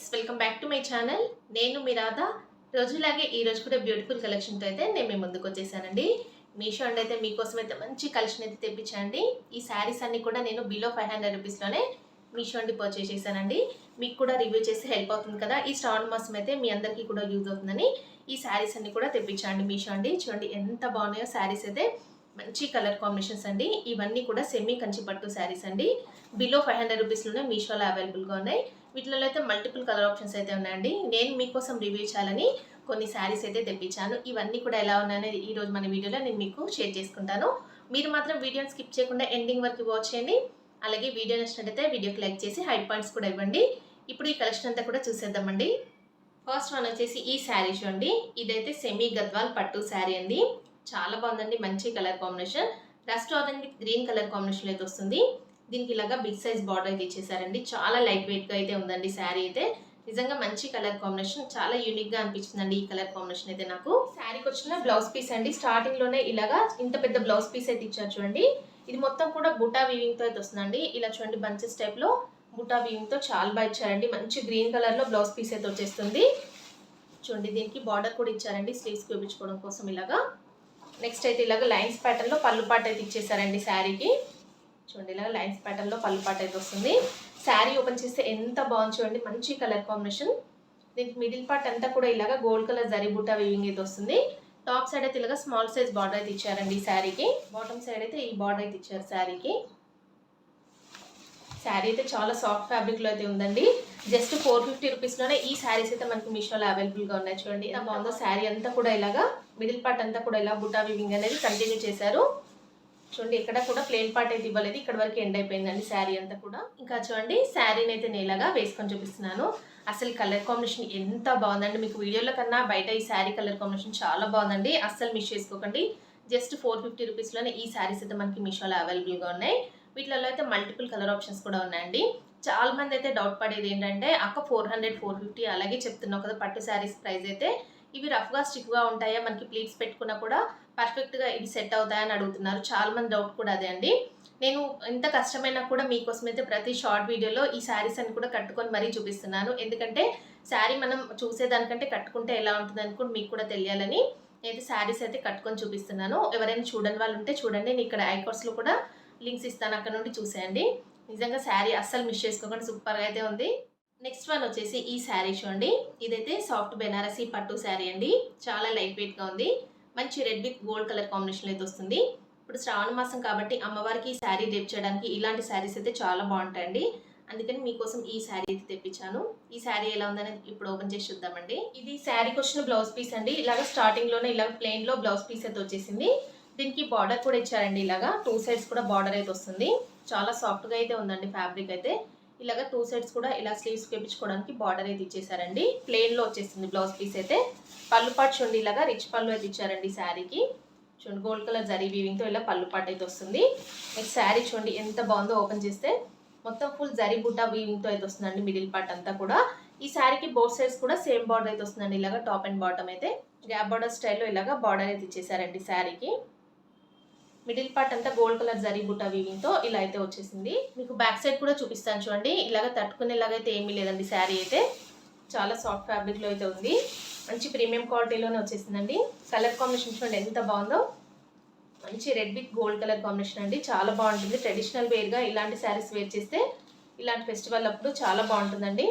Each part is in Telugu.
Friends, welcome back to my channel. నేను మీ రాధా. రోజులాగే ఈ రోజు కూడా బ్యూటిఫుల్ కలెక్షన్తో అయితే నేను మీ ముందుకు వచ్చేసానండి. మీషో అండ్ అయితే మీకోసం అయితే మంచి కలెక్షన్ అయితే తెప్పించండి. ఈ శారీస్ అన్ని కూడా నేను బిలో 500 రూపీస్లోనే మీషో అండి పర్చేస్ చేశానండి. మీకు కూడా రివ్యూ చేసి హెల్ప్ అవుతుంది కదా. ఈ శ్రావణ మాసం అయితే మీ అందరికీ కూడా యూజ్ అవుతుందని ఈ శారీస్ అన్ని కూడా తెప్పించండి మీషో అండి. చూడండి ఎంత బాగున్నాయో శారీస్ అయితే. మంచి కలర్ కాంబినేషన్స్ అండి. ఇవన్నీ కూడా సెమీ కంచి పట్టు శారీస్ అండి. బిలో 500 రూపీస్లోనే మీషోలో అవైలబుల్గా ఉన్నాయి. వీటిలో అయితే మల్టిపుల్ కలర్ ఆప్షన్స్ అయితే ఉన్నాయండి. నేను మీకోసం రివ్యూ చేయాలని కొన్ని శారీస్ అయితే తెప్పించాను. ఇవన్నీ కూడా ఎలా ఉన్నాయనేది ఈరోజు మన వీడియోలో నేను మీకు షేర్ చేసుకుంటాను. మీరు మాత్రం వీడియోని స్కిప్ చేయకుండా ఎండింగ్ వరకు వాచ్ చేయండి. అలాగే వీడియో నచ్చినట్టయితే వీడియోకి లైక్ చేసి హైట్ పాయింట్స్ కూడా ఇవ్వండి. ఇప్పుడు ఈ కలెక్షన్ అంతా కూడా చూసేద్దామండి. ఫస్ట్ వన్ వచ్చేసి ఈ శారీ చూడండి. ఇదైతే సెమీ గద్వాల్ పట్టు శారీ అండి. చాలా బాగుందండి. మంచి colour combination. Rust orange with green colour combination అయితే వస్తుంది. దీనికి ఇలాగా బిగ్ సైజ్ బార్డర్ అయితే ఇచ్చేసారండి. చాలా లైట్ వెయిట్ గా అయితే ఉందండి శారీ అయితే. నిజంగా మంచి కలర్ కాంబినేషన్. చాలా యూనిక్ గా అనిపించిందండి ఈ కలర్ కాంబినేషన్ అయితే నాకు. శారీకి వచ్చిన బ్లౌజ్ పీస్ అండి. స్టార్టింగ్ లోనే ఇలాగా ఇంత పెద్ద బ్లౌజ్ పీస్ అయితే ఇచ్చారు చూడండి. ఇది మొత్తం కూడా బుటా వీవింగ్ తో అయితే వస్తుందండి. ఇలా చూడండి బంచెస్ టైప్ లో బుటా వీవింగ్ తో చాలా బాగా ఇచ్చారండి. మంచి గ్రీన్ కలర్ లో బ్లౌజ్ పీస్ అయితే వచ్చేస్తుంది. చూడండి దీనికి బార్డర్ కూడా ఇచ్చారండి స్లీవ్స్ చూపించుకోవడం కోసం ఇలాగా. నెక్స్ట్ అయితే ఇలాగ లైన్స్ ప్యాటర్న్ లో పళ్ళు పాట అయితే ఇచ్చేసారండి శారీకి. చూడండి ఇలా లైన్స్ ప్యాటర్న్ లో పళ్ళు పాట అయితే వస్తుంది. శారీ ఓపెన్ చేస్తే ఎంత బాగుంది చూడండి. మంచి కలర్ కాంబినేషన్. దీనికి మిడిల్ పార్ట్ అంతా కూడా ఇలాగా గోల్డ్ కలర్ జరీ బూటా వీవింగ్ అయితే వస్తుంది. టాప్ సైడ్ అయితే ఇలాగా స్మాల్ సైజ్ బార్డర్ అయితే ఇచ్చారండి ఈ శారీకి. బాటమ్ సైడ్ అయితే ఈ బార్డర్ అయితే ఇచ్చారు శారీకి. శారీ అయితే చాలా సాఫ్ట్ ఫ్యాబ్రిక్ లో అయితే ఉందండి. జస్ట్ 450 రూపీస్లోనే ఈ శారీస్ అయితే మనకి మీషోలో అవైలబుల్గా ఉన్నాయి. చూడండి ఎంత బాగుందో. శారీ అంతా కూడా ఇలాగా మిడిల్ పార్ట్ అంతా కూడా ఇలా బుటా వీవింగ్ అనేది కంటిన్యూ చేశారు. చూడండి ఇక్కడ కూడా ప్లెయిన్ పార్ట్ అయితే ఇవ్వలేదు. ఇక్కడ వరకు ఎండ్ అయిపోయిందండి శారీ అంతా కూడా. ఇంకా చూడండి శారీని అయితే నేను ఇలాగా వేసుకొని చూపిస్తున్నాను. అసలు కలర్ కాంబినేషన్ ఎంత బాగుందండి. మీకు వీడియోలో కన్నా బయట ఈ శారీ కలర్ కాంబినేషన్ చాలా బాగుందండి. అస్సలు మిస్ చేసుకోకండి. జస్ట్ 450 రూపీస్లోనే ఈ శారీస్ అయితే మనకి మీషోలో అవైలబుల్గా ఉన్నాయి. వీటిలో అయితే మల్టిపుల్ కలర్ ఆప్షన్స్ కూడా ఉన్నాయండి. చాలా మంది అయితే డౌట్ పడేది ఏంటంటే అక్క 400 450 అలాగే చెప్తున్నావు కదా పట్టు శారీస్ ప్రైస్ అయితే. ఇవి రఫ్గా స్టిఫ్గా ఉంటాయా, మనకి ప్లీట్స్ పెట్టుకున్నా కూడా పర్ఫెక్ట్గా ఇవి సెట్ అవుతాయని అడుగుతున్నారు. చాలా మంది డౌట్ కూడా అదే అండి. నేను ఎంత కష్టమైనా కూడా మీకోసం అయితే ప్రతి షార్ట్ వీడియోలో ఈ శారీస్ అని కూడా కట్టుకొని మరీ చూపిస్తున్నాను. ఎందుకంటే శారీ మనం చూసేదానికంటే కట్టుకుంటే ఎలా ఉంటుంది అనుకుంటే మీకు కూడా తెలియాలని నేనైతే శారీస్ అయితే కట్టుకొని చూపిస్తున్నాను. ఎవరైనా చూడని వాళ్ళు ఉంటే చూడండి. నేను ఇక్కడ ఐకార్డ్స్లో కూడా లింక్స్ ఇస్తాను, అక్కడ నుండి చూసేయండి. నిజంగా శారీ అస్సలు మిస్ చేసుకోకుండా సూపర్గా అయితే ఉంది. నెక్స్ట్ వన్ వచ్చేసి ఈ శారీ చూడండి. ఇదైతే సాఫ్ట్ బెనారసీ పట్టు శారీ అండి. చాలా లైట్ వెయిట్గా ఉంది. మంచి red with gold colour combination అయితే వస్తుంది. ఇప్పుడు శ్రావణ మాసం కాబట్టి అమ్మవారికి ఈ శారీ డ్రేప్ చేయడానికి ఇలాంటి శారీస్ అయితే చాలా బాగుంటాయండి. అందుకని మీకోసం ఈ శారీ అయితే తెప్పించాను. ఈ శారీ ఎలా ఉందని ఇప్పుడు ఓపెన్ చేసి చూద్దామండి. ఇది శారీకి వచ్చిన బ్లౌజ్ పీస్ అండి. ఇలాగ స్టార్టింగ్లోనే ఇలా ప్లెయిన్లో బ్లౌజ్ పీస్ అయితే వచ్చేసింది. దీనికి బార్డర్ కూడా ఇచ్చారండి. ఇలాగా 2 సైడ్స్ కూడా బార్డర్ అయితే వస్తుంది. చాలా సాఫ్ట్గా అయితే ఉందండి ఫ్యాబ్రిక్ అయితే. ఇలాగ 2 సైడ్స్ కూడా ఇలా స్లీవ్స్ వేయించుకోవడానికి బార్డర్ అయితే ఇచ్చేసారండి. ప్లెయిన్లో వచ్చేస్తుంది బ్లౌజ్ పీస్ అయితే. పళ్ళు పాటు చూడండి ఇలాగా రిచ్ పళ్ళు అయితే ఇచ్చారండి శారీకి. చూడండి గోల్డ్ కలర్ జరీ వీవింగ్తో ఇలా పళ్ళు పాటు అయితే వస్తుంది. నెక్స్ట్ శారీ చూడండి ఎంత బాగుందో. ఓపెన్ చేస్తే మొత్తం ఫుల్ జరీ బుట్టా వీవింగ్తో అయితే వస్తుందండి మిడిల్ పార్ట్ అంతా కూడా. ఈ శారీకి బోత్ సైడ్స్ కూడా సేమ్ బార్డర్ అయితే వస్తుందండి. ఇలాగా టాప్ అండ్ బాటమ్ అయితే గ్యాప్ బార్డర్ స్టైల్లో ఇలాగా బార్డర్ అయితే ఇచ్చేసారండి శారీకి. మిడిల్ పార్ట్ అంతా gold colour zari buta weaving తో ఇలా అయితే వచ్చేసింది. మీకు బ్యాక్ సైడ్ కూడా చూపిస్తాను చూడండి. ఇలాగ తట్టుకునేలాగా అయితే ఏమీ లేదండి. శారీ అయితే చాలా సాఫ్ట్ ఫ్యాబ్రిక్ లో అయితే ఉంది. మంచి ప్రీమియం క్వాలిటీలోనే వచ్చేసిందండి. కలర్ కాంబినేషన్ చూడండి ఎంత బాగుందో. మంచి red with gold colour combination అండి. చాలా బాగుంటుంది. ట్రెడిషనల్ వేర్ గా ఇలాంటి శారీస్ వేర్ చేస్తే ఇలాంటి ఫెస్టివల్ అప్పుడు చాలా బాగుంటుందండి.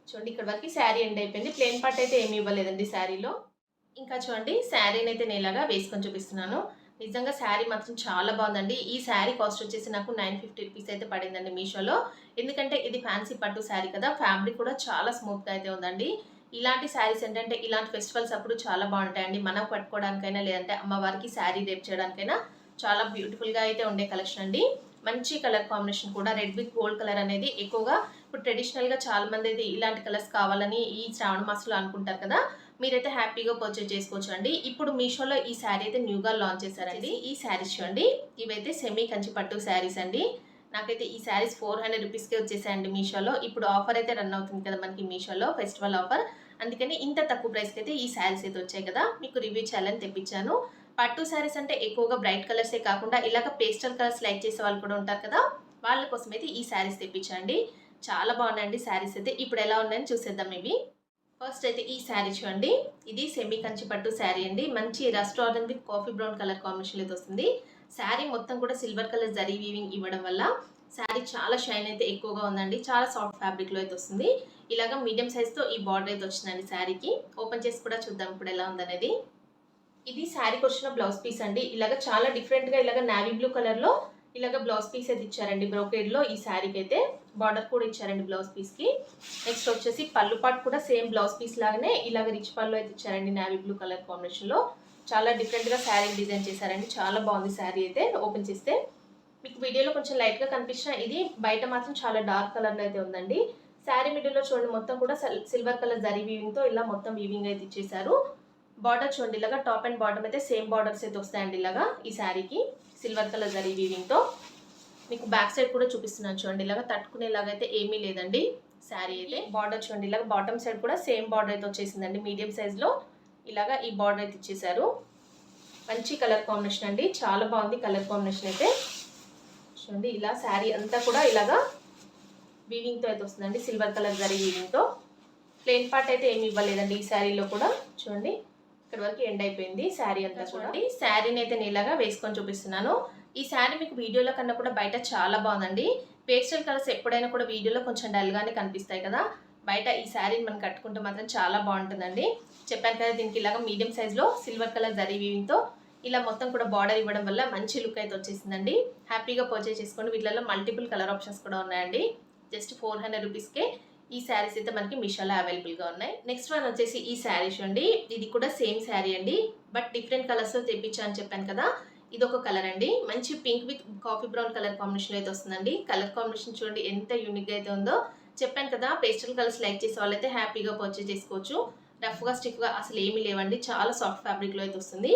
చూడండి ఇక్కడ వరకు శారీ ఎండ్ అయిపోయింది. ప్లెయిన్ పార్ట్ అయితే ఏమి ఇవ్వలేదండి శారీలో. ఇంకా చూడండి శారీని అయితే నేను ఇలాగా వేసుకొని చూపిస్తున్నాను. నిజంగా శారీ మాత్రం చాలా బాగుందండి. ఈ శారీ కాస్ట్ వచ్చేసి నాకు 950 రూపీస్ అయితే పడిందండి మీషోలో. ఎందుకంటే ఇది ఫ్యాన్సీ పట్టు శారీ కదా. ఫ్యాబ్రిక్ కూడా చాలా స్మూత్గా అయితే ఉందండి. ఇలాంటి శారీస్ ఏంటంటే ఇలాంటి ఫెస్టివల్స్ అప్పుడు చాలా బాగుంటాయండి. మనం కట్టుకోవడానికైనా లేదంటే అమ్మవారికి శారీ రేప్ చేయడానికైనా చాలా బ్యూటిఫుల్గా అయితే ఉండే కలెక్షన్ అండి. మంచి కలర్ కాంబినేషన్ కూడా రెడ్ విత్ గోల్డ్ కలర్ అనేది ఎక్కువగా ఇప్పుడు ట్రెడిషనల్గా చాలా మంది అయితే ఇలాంటి కలర్స్ కావాలని ఈ శ్రావణ మాసంలో అనుకుంటారు కదా. మీరైతే హ్యాపీగా పర్చేజ్ చేసుకోవచ్చు అండి. ఇప్పుడు మీషోలో ఈ శారీ అయితే న్యూగా లాంచ్ చేశారండి. ఈ శారీస్ చూడండి. ఇవైతే సెమీ కంచి పట్టు శారీస్ అండి. నాకైతే ఈ శారీస్ 400 రూపీస్కే వచ్చేసాయండి మీషోలో. ఇప్పుడు ఆఫర్ అయితే రన్ అవుతుంది కదా మనకి మీషోలో ఫెస్టివల్ ఆఫర్. అందుకని ఇంత తక్కువ ప్రైస్కి అయితే ఈ శారీస్ అయితే వచ్చాయి కదా. మీకు రివ్యూ చేయాలని తెప్పించాను. పట్టు శారీస్ అంటే ఎక్కువగా బ్రైట్ కలర్సే కాకుండా ఇలాగ పేస్టల్ కలర్స్ లైక్ చేసే వాళ్ళు కూడా ఉంటారు కదా. వాళ్ళ కోసం అయితే ఈ శారీస్ తెప్పించండి. చాలా బాగున్నాయండి శారీస్ అయితే. ఇప్పుడు ఎలా ఉన్నాయని చూసేద్దాం ఇవి. ఫస్ట్ అయితే ఈ శారీ చూడండి. ఇది సెమీ కంచి పట్టు శారీ అండి. మంచి rust orange with coffee brown colour కాంబినేషన్లో అయితే వస్తుంది. శారీ మొత్తం కూడా సిల్వర్ కలర్ జరీ వీవింగ్ ఇవ్వడం వల్ల శారీ చాలా షైన్ అయితే ఎక్కువగా ఉందండి. చాలా సాఫ్ట్ ఫ్యాబ్రిక్లో అయితే వస్తుంది. ఇలాగ మీడియం సైజ్తో ఈ బార్డర్ అయితే వచ్చిందండి శారీకి. ఓపెన్ చేసి కూడా చూద్దాం ఇప్పుడు ఎలా ఉందనేది. ఇది శారీకి వచ్చిన బ్లౌజ్ పీస్ అండి. ఇలాగ చాలా డిఫరెంట్గా ఇలాగ నావీ బ్లూ కలర్లో ఇలాగ బ్లౌజ్ పీస్ అయితే ఇచ్చారండి. బ్రోకేడ్లో ఈ శారీకి అయితే బార్డర్ కూడా ఇచ్చారండి బ్లౌజ్ పీస్కి. నెక్స్ట్ వచ్చేసి పళ్ళు పాటు కూడా సేమ్ బ్లౌజ్ పీస్ లాగానే ఇలాగ రిచ్ పళ్ళు అయితే ఇచ్చారండి నావీ బ్లూ కలర్ కాంబినేషన్లో. చాలా డిఫరెంట్గా శారీ డిజైన్ చేశారండి. చాలా బాగుంది శారీ అయితే. ఓపెన్ చేస్తే మీకు వీడియోలో కొంచెం లైట్గా కనిపించిన ఇది బయట మాత్రం చాలా డార్క్ కలర్లో అయితే ఉందండి. శారీ మిడిల్లో చూడండి మొత్తం కూడా సిల్వర్ కలర్ జరీ వీవింగ్తో ఇలా మొత్తం వీవింగ్ అయితే ఇచ్చేసారు. బార్డర్ చూడండి ఇలాగా టాప్ అండ్ బాటమ్ అయితే సేమ్ బార్డర్స్ అయితే వస్తాయండి ఇలాగా ఈ శారీకి సిల్వర్ కలర్ జరీ వీవింగ్తో. మీకు బ్యాక్ సైడ్ కూడా చూపిస్తున్నాను చూడండి. ఇలాగా తట్టుకునేలాగైతే ఏమీ లేదండి శారీ అయితే. బార్డర్ చూడండి ఇలాగ బాటమ్ సైడ్ కూడా సేమ్ బార్డర్ అయితే వచ్చేసిందండి. మీడియం సైజ్లో ఇలాగా ఈ బార్డర్ అయితే ఇచ్చేసారు. మంచి కలర్ కాంబినేషన్ అండి. చాలా బాగుంది కలర్ కాంబినేషన్ అయితే. చూడండి ఇలా శారీ అంతా కూడా ఇలాగా వీవింగ్తో అయితే వస్తుందండి. సిల్వర్ కలర్ జరీ వీవింగ్తో. ప్లెయిన్ పార్ట్ అయితే ఏమి ఇవ్వలేదండి ఈ శారీలో కూడా. చూడండి ఇక్కడ వరకు ఎండ్ అయిపోయింది శారీ అంతా. చూడండి శారీని అయితే నేను ఇలాగా వేసుకొని చూపిస్తున్నాను. ఈ శారీ మీకు వీడియోలో కన్నా కూడా బయట చాలా బాగుందండి. పేస్టల్ కలర్స్ ఎప్పుడైనా కూడా వీడియోలో కొంచెం డల్గానే కనిపిస్తాయి కదా, బయట ఈ శారీని మనం కట్టుకుంటే మాత్రం చాలా బాగుంటుందండి. చెప్పాను కదా దీనికి ఇలాగా మీడియం సైజ్లో సిల్వర్ కలర్ జరీ వీవింగ్తో ఇలా మొత్తం కూడా బార్డర్ ఇవ్వడం వల్ల మంచి లుక్ అయితే వచ్చేసిందండి. హ్యాపీగా పర్చేస్ చేసుకోండి. వీటిలో మల్టిపుల్ కలర్ ఆప్షన్స్ కూడా ఉన్నాయండి. జస్ట్ 400 రూపీస్కే ఈ శారీస్ అయితే మనకి మీషోలో అవైలబుల్గా ఉన్నాయి. నెక్స్ట్ వన్ వచ్చేసి ఈ శారీస్ అండి. ఇది కూడా సేమ్ శారీ అండి, బట్ డిఫరెంట్ కలర్స్లో తెప్పించా అని చెప్పాను కదా. ఇది ఒక కలర్ అండి. మంచి pink with coffee brown colour combination అయితే వస్తుందండి. కలర్ కాంబినేషన్ చూడండి ఎంత యూనిక్గా అయితే ఉందో. చెప్పాను కదా పేస్టల్ కలర్స్ లైక్ చేసే వాళ్ళైతే హ్యాపీగా పర్చేస్ చేసుకోవచ్చు. రఫ్గా స్టిఫ్గా అసలు ఏమీ లేవండి. చాలా సాఫ్ట్ ఫ్యాబ్రిక్లో అయితే వస్తుంది.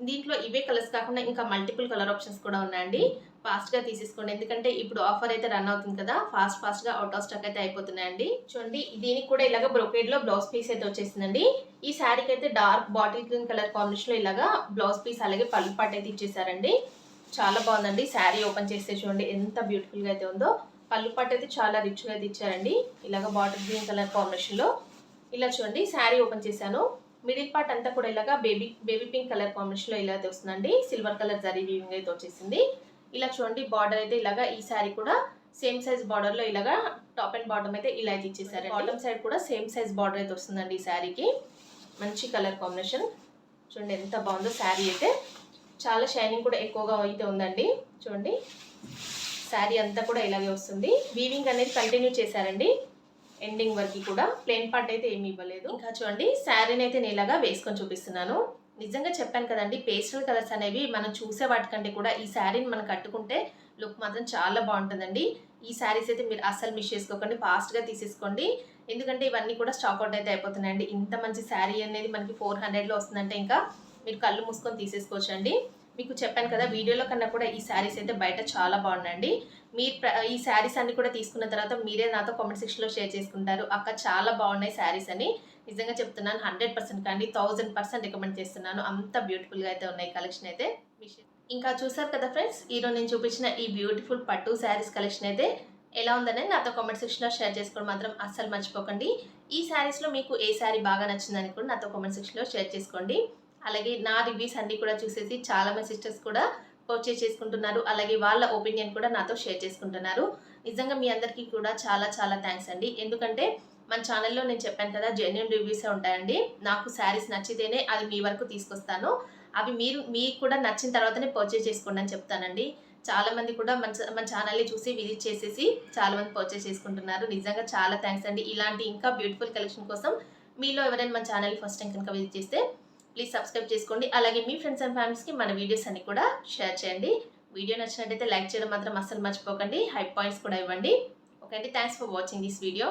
దీంట్లో ఇవే కలర్స్ కాకుండా ఇంకా మల్టిపుల్ కలర్ ఆప్షన్స్ కూడా ఉన్నాయండి. ఫాస్ట్గా తీసేసుకోండి, ఎందుకంటే ఇప్పుడు ఆఫర్ అయితే రన్ అవుతుంది కదా. ఫాస్ట్గా అవుట్ ఆఫ్ స్టాక్ అయితే అయిపోతున్నాయండి. చూడండి దీనికి కూడా ఇలాగ బ్రోకేడ్లో బ్లౌజ్ పీస్ అయితే వచ్చేసిందండి. ఈ శారీకి అయితే డార్క్ బాటిల్ గ్రీన్ కలర్ కాంబినేషన్లో ఇలాగా బ్లౌజ్ పీస్ అలాగే పళ్ళు పాటు అయితే ఇచ్చేసారండి. చాలా బాగుందండి. శారీ ఓపెన్ చేస్తే చూడండి ఎంత బ్యూటిఫుల్గా అయితే ఉందో. పళ్ళు పాటు అయితే చాలా రిచ్గా అయితే ఇచ్చారండి. ఇలాగ బాటిల్ గ్రీన్ కలర్ కాంబినేషన్లో. ఇలా చూడండి శారీ ఓపెన్ చేశాను. మిడిల్ పార్ట్ అంతా కూడా ఇలాగా బేబీ పింక్ కలర్ కాంబినేషన్లో ఇలా అయితే వస్తుందండి. సిల్వర్ కలర్ జరీ వీవింగ్ అయితే వచ్చేసింది. ఇలా చూడండి బార్డర్ అయితే ఇలాగా ఈ శారీ కూడా సేమ్ సైజ్ బార్డర్లో ఇలాగా టాప్ అండ్ బాటమ్ అయితే ఇలా అయితే ఇచ్చేసారు. బాటమ్ సైడ్ కూడా సేమ్ సైజ్ బార్డర్ అయితే వస్తుందండి ఈ శారీకి. మంచి కలర్ కాంబినేషన్. చూడండి ఎంత బాగుందో శారీ అయితే. చాలా షైనింగ్ కూడా ఎక్కువగా అయితే ఉందండి. చూడండి శారీ అంతా కూడా ఇలాగే వస్తుంది. వీవింగ్ అనేది కంటిన్యూ చేశారండి ఎండింగ్ వరకు కూడా. ప్లెయిన్ పార్ట్ అయితే ఏమి ఇవ్వలేదు. ఇంకా చూడండి శారీని అయితే నేను ఇలాగా వేసుకొని చూపిస్తున్నాను. నిజంగా చెప్పాను కదండి పేస్టల్ కలర్స్ అనేవి మనం చూసే వాటికంటే కూడా ఈ శారీని మనం కట్టుకుంటే లుక్ మాత్రం చాలా బాగుంటుందండి. ఈ శారీస్ అయితే మీరు అస్సలు మిస్ చేసుకోకండి. ఫాస్ట్గా తీసేసుకోండి, ఎందుకంటే ఇవన్నీ కూడా స్టాక్ అవుట్ అయితే అయిపోతున్నాయండి. ఇంత మంచి శారీ అనేది మనకి 400లో వస్తుందంటే ఇంకా మీరు కళ్ళు మూసుకొని తీసేసుకోవచ్చు అండి. మీకు చెప్పాను కదా వీడియోలో కన్నా కూడా ఈ శారీస్ అయితే బయట చాలా బాగున్నాయండి. మీరు ఈ శారీస్ అన్ని కూడా తీసుకున్న తర్వాత మీరే నాతో కామెంట్ సెక్షన్లో షేర్ చేసుకుంటారు, అక్క చాలా బాగున్నాయి శారీస్ అని. నిజంగా చెప్తున్నాను 100% కానీ 1000% రికమెండ్ చేస్తున్నాను. అంత బ్యూటిఫుల్గా అయితే ఉన్నాయి కలెక్షన్ అయితే. ఇంకా చూసారు కదా ఫ్రెండ్స్, ఈరోజు నేను చూపించిన ఈ బ్యూటిఫుల్ పట్టు శారీస్ కలెక్షన్ అయితే ఎలా ఉందని నాతో కామెంట్ సెక్షన్లో షేర్ చేసుకోవడం మాత్రం అస్సలు మర్చిపోకండి. ఈ శారీస్లో మీకు ఏ శారీ బాగా నచ్చిందని కూడా నాతో కామెంట్ సెక్షన్లో షేర్ చేసుకోండి. అలాగే నా రివ్యూస్ అన్నీ కూడా చూసేసి చాలామంది సిస్టర్స్ కూడా పర్చేస్ చేసుకుంటున్నారు. అలాగే వాళ్ళ ఒపీనియన్ కూడా నాతో షేర్ చేసుకుంటున్నారు. నిజంగా మీ అందరికీ కూడా చాలా చాలా థ్యాంక్స్ అండి. ఎందుకంటే మన ఛానల్లో నేను చెప్పాను కదా జెన్యూన్ రివ్యూసే ఉంటాయండి. నాకు శారీస్ నచ్చితేనే అది మీ వరకు తీసుకొస్తాను. అవి మీకు కూడా నచ్చిన తర్వాతనే పర్చేస్ చేసుకోండి అని చెప్తానండి. చాలామంది కూడా మన ఛానల్ని చూసి విజిట్ చేసేసి చాలామంది పర్చేస్ చేసుకుంటున్నారు. నిజంగా చాలా థ్యాంక్స్ అండి. ఇలాంటి ఇంకా బ్యూటిఫుల్ కలెక్షన్ కోసం మీలో ఎవరైనా మన ఛానల్ ఫస్ట్ టైం కనుక విజిట్ చేస్తే ప్లీజ్ సబ్స్క్రైబ్ చేసుకోండి. అలాగే మీ ఫ్రెండ్స్ అండ్ ఫ్యామిలీస్కి మన వీడియోస్ అన్ని కూడా షేర్ చేయండి. వీడియో నచ్చినట్టయితే లైక్ చేయడం మాత్రం అస్సలు మర్చిపోకండి. హై పాయింట్స్ కూడా ఇవ్వండి. ఓకే అండి, thanks for watching this video.